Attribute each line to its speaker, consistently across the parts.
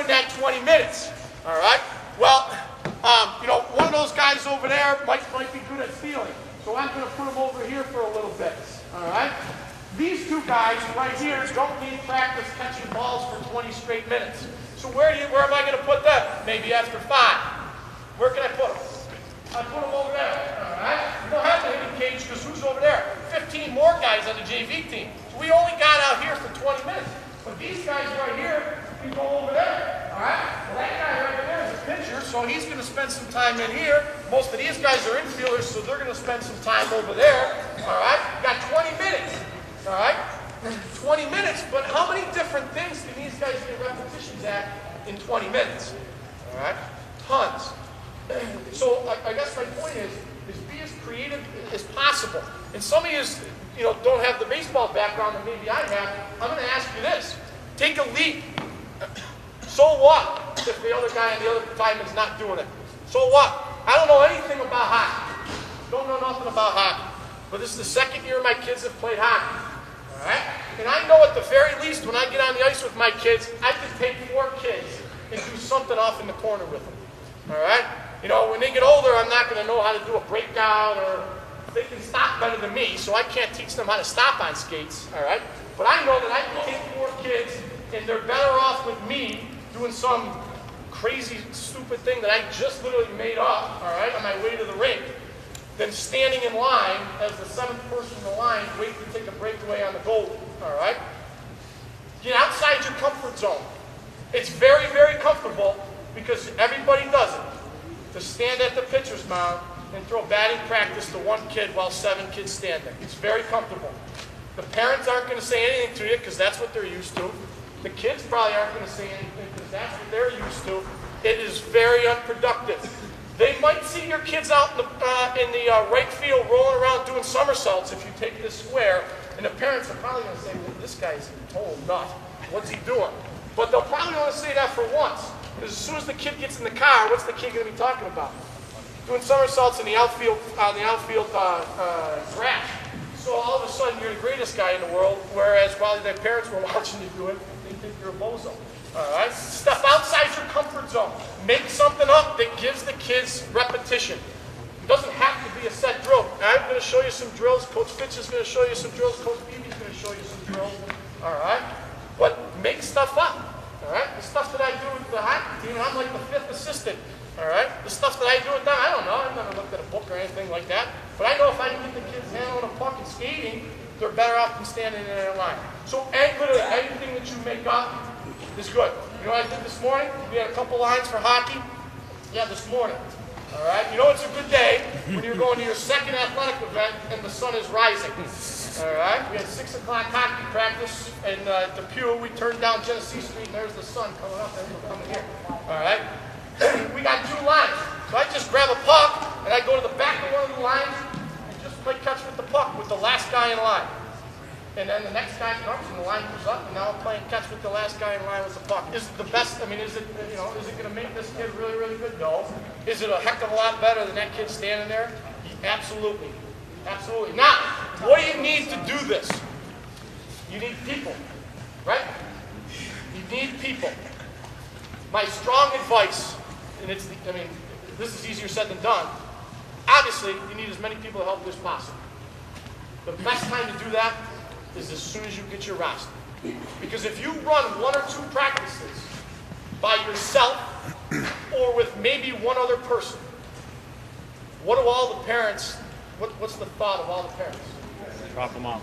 Speaker 1: in that 20 minutes? All right? Well, you know, one of those guys over there might be good at stealing. So I'm going to put him over here for a little bit. All right? These two guys right here don't need practice catching balls for 20 straight minutes. So where am I going to put them? Maybe after 5. Where can I put them? I put them over there. All right? We don't have the hitting cage because who's over there? 15 more guys on the JV team. So we only got out here for 20 minutes. But these guys right here can go over there. All right? Well, that guy right there is a pitcher, so he's going to spend some time in here. Most of these guys are infielders, so they're going to spend some time over there. All right? We got 20 minutes. All right? 20 minutes, but how many different things can these guys get repetitions at in 20 minutes? All right? Tons. So I guess my point is be as creative as possible. And some of you know, don't have the baseball background that maybe I have. I'm going to ask you this. Take a leap. So what if the other guy on the other diamond's not doing it? So what? I don't know anything about hockey. Don't know nothing about hockey. But this is the second year my kids have played hockey. All right? And I know at the very least when I get on the ice with my kids, I can take 4 kids and do something off in the corner with them. All right? You know, when they get older, I'm not going to know how to do a breakout, or they can stop better than me, so I can't teach them how to stop on skates. All right? But I know that I can take 4 kids, and they're better off with me doing some crazy, stupid thing that I just literally made up, all right, on my way to the rink, than standing in line as the 7th person in the line, waiting to take a breakaway on the goalie. All right? Get outside your comfort zone. It's very, very comfortable because everybody does it. To stand at the pitcher's mound and throw batting practice to 1 kid while 7 kids stand there. It's very comfortable. The parents aren't going to say anything to you because that's what they're used to. The kids probably aren't going to say anything because that's what they're used to. It is very unproductive. They might see your kids out in the right field rolling around doing somersaults if you take this square, and the parents are probably going to say, well, this guy's a total nut. What's he doing? But they'll probably want to say that for once. Because as soon as the kid gets in the car, what's the kid going to be talking about? Doing somersaults in the outfield grass. So all of a sudden, you're the greatest guy in the world, whereas while their parents were watching you do it, they think you're a bozo. All right? Step outside your comfort zone. Make something up that gives the kids repetition. It doesn't have to be a set drill. I'm going to show you some drills. Coach Fitch is going to show you some drills. Coach Beebe's going to show you some drills. All right? But make stuff up. All right? The stuff that I do with the hockey team, I'm like the 5th assistant. All right? The stuff that I do with them, I don't know. I've never looked at a book or anything like that. But I know if I can get the kids handling a puck and skating, they're better off than standing in their line. So literally anything that you make up is good. You know what I did this morning? We had a couple lines for hockey. Yeah, this morning. All right? You know it's a good day when you're going to your 2nd athletic event and the sun is rising. All right? We had 6 o'clock hockey practice, and at the Pew, we turned down Genesee Street, and there's the sun coming up, and we're coming here. All right? We got 2 lines. So I just grab a puck, and I go to the back of one of the lines and just play catch with the puck with the last guy in line. And then the next guy comes, and the line goes up, and now I'm playing catch with the last guy in line with the puck. Is it the best? I mean, is it going to make this kid really, really good? No. Is it a heck of a lot better than that kid standing there? Absolutely. Absolutely. Now, what do you need to do this? You need people, right? You need people. My strong advice, and this is easier said than done. Obviously, you need as many people to help you as possible. The best time to do that is as soon as you get your roster. Because if you run 1 or 2 practices by yourself or with maybe one other person, what do all the parents, what's the thought of all the parents?
Speaker 2: Drop them off.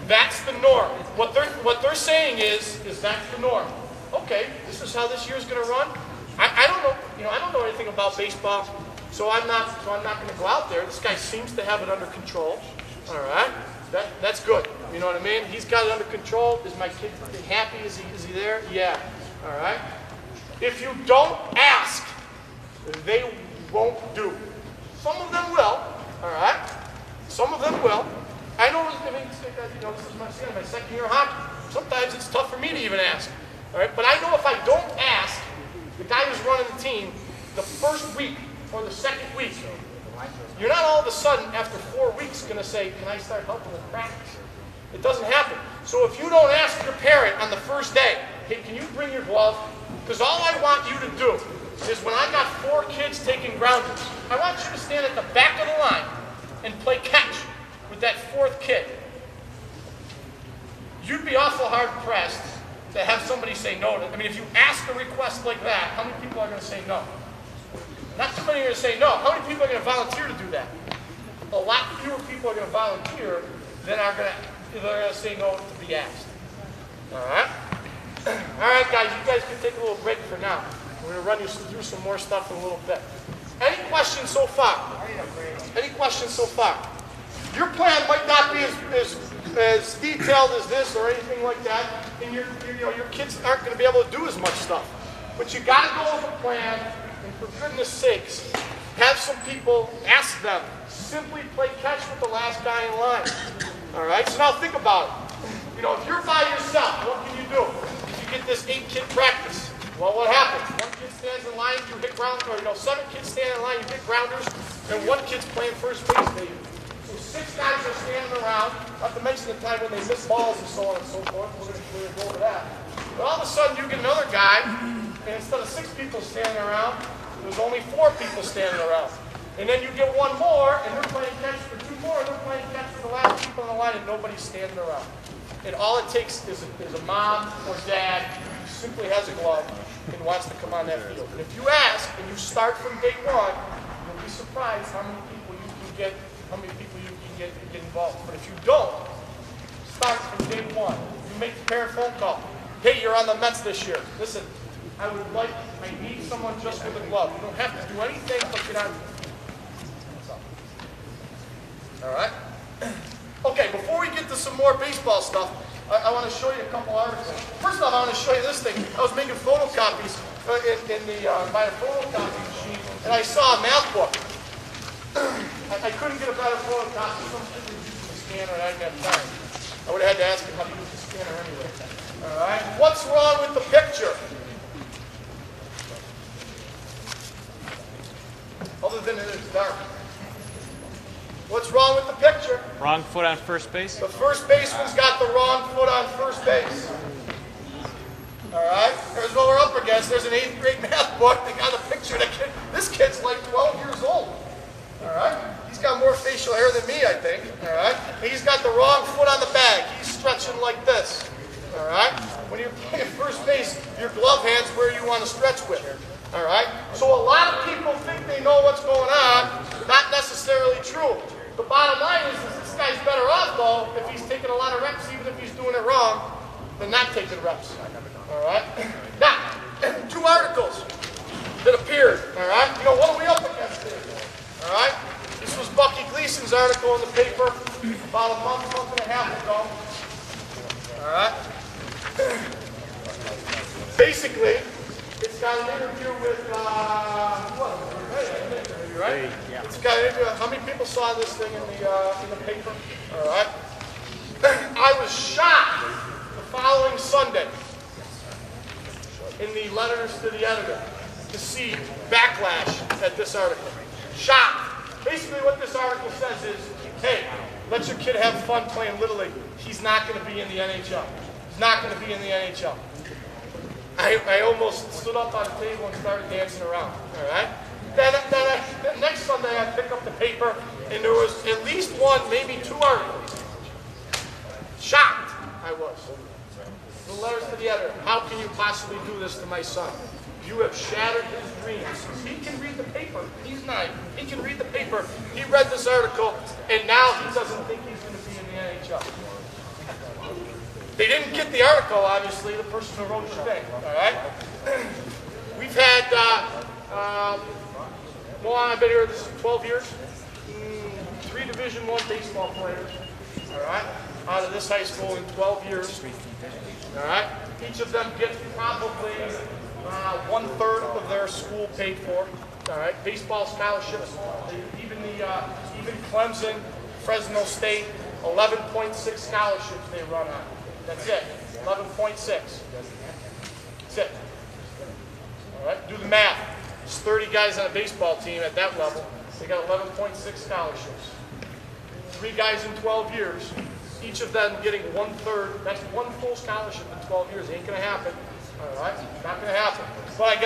Speaker 1: That's the norm. What they're saying is that's the norm. Okay, this is how this year's going to run. I don't know, I don't know anything about baseball, so I'm not going to go out there. This guy seems to have it under control. All right, that's good. You know what I mean? He's got it under control. Is my kid happy? Is he there? Yeah. All right. If you don't ask, they won't do. Some of them will. All right. Some of them will. I know. This is my 2nd year of hockey. Sometimes it's tough for me to even ask. All right. But I know if I don't ask, the guy who's running the team, the first week or the 2nd week, you're not all of a sudden after 4 weeks going to say, "Can I start helping with practice?" It doesn't happen. So if you don't ask your parent on the first day, "Hey, can you bring your glove? Because all I want you to do is when I got 4 kids taking grounders, I want you to stand at the back of the line and play catch with that 4th kid. You'd be awful hard pressed to have somebody say no to. I mean, if you ask a request like that, how many people are going to say no? Not too many are going to say no. How many people are going to volunteer to do that? A lot fewer people are going to volunteer than are going to say no to be asked. All right? All right, guys, you guys can take a little break for now. We're going to run you through some more stuff in a little bit. Any questions so far? Any questions so far? Your plan might not be as detailed as this or anything like that, and your kids aren't going to be able to do as much stuff. But you got to go with a plan, and for goodness sakes, have some people ask them. Simply play catch with the last guy in line. All right? So now think about it. If you're by yourself, what can you do? You get this 8-kid practice. Well, what happens? 1 kid stands in line, you hit ground, or 7 kids stand in line, you hit grounders, and 1 kid's playing first base, baby. So 6 guys are standing around, not to mention the time when they miss balls and so on and so forth. We're going to go over that. But all of a sudden, you get another guy, and instead of 6 people standing around, there's only 4 people standing around. And then you get 1 more, and they're playing catch for 2 more, and they're playing catch for the last people in the line, and nobody's standing around. And all it takes is a mom or dad who simply has a glove and wants to come on that field. And if you ask, and you start from day 1, you'll be surprised how many people you can get involved. But if you don't, start from day 1. You make the parent phone call. Hey, you're on the Mets this year. Listen, I need someone just with a glove. You don't have to do anything but get on. All right? Okay, before we get to some more baseball stuff, I want to show you a couple articles. First off, I want to show you this thing. I was making photocopies by a photocopy machine, and I saw a math book. I couldn't get a better photocopy. Some kid was using the scanner, and I didn't have time. I would have had to ask him how to use the scanner anyway. All right? What's wrong with the picture? Other than it's dark. What's wrong with the picture?
Speaker 2: Wrong foot on first base.
Speaker 1: The first baseman's got the wrong foot on first base. All right? Here's what we're up against. There's an 8th grade math book. They got a picture of the kid. This kid's like 12 years old. All right? He's got more facial hair than me, I think. All right? He's got the wrong foot on the bag. He's stretching like this. All right? When you're playing first base, your glove hand's where you want to stretch with. All right? So a lot of people think they know what's going on. Not necessarily true. The bottom line is this guy's better off, though, if he's taking a lot of reps, even if he's doing it wrong, than not taking reps. All right? Now, 2 articles that appeared. All right? What are we up against here? All right? This was Bucky Gleason's article in the paper about a month and a half ago. All right? Basically, it's got an interview with, right? Yeah. It's got an interview. How many people saw this thing in the paper? All right. I was shocked the following Sunday in the letters to the editor to see backlash at this article. Shocked. Basically, what this article says is, hey, let your kid have fun playing Little League. He's not going to be in the NHL. He's not going to be in the NHL. I almost stood up on the table and started dancing around. All right. Then next Sunday, I picked up the paper, and there was at least 1, maybe 2 articles. Shocked, I was. The letters to the editor. How can you possibly do this to my son? You have shattered his dreams. He can read the paper. He's 9. He can read the paper. He read this article, and now he doesn't think he's going to be in the NHL. They didn't get the article, obviously, the person who wrote the thing. All right? We've had, I've been here 12 years. 3 Division I baseball players. All right? Out of this high school in 12 years. All right? Each of them get probably 1/3 of their school paid for. All right? Baseball scholarships. Even Clemson, Fresno State, 11.6 scholarships they run on. That's it. 11.6. That's it. All right? Do the math. There's 30 guys on a baseball team at that level. They got 11.6 scholarships. 3 guys in 12 years. Each of them getting 1/3. That's 1 full scholarship in 12 years. Ain't going to happen. All right? Not going to happen. Well, I got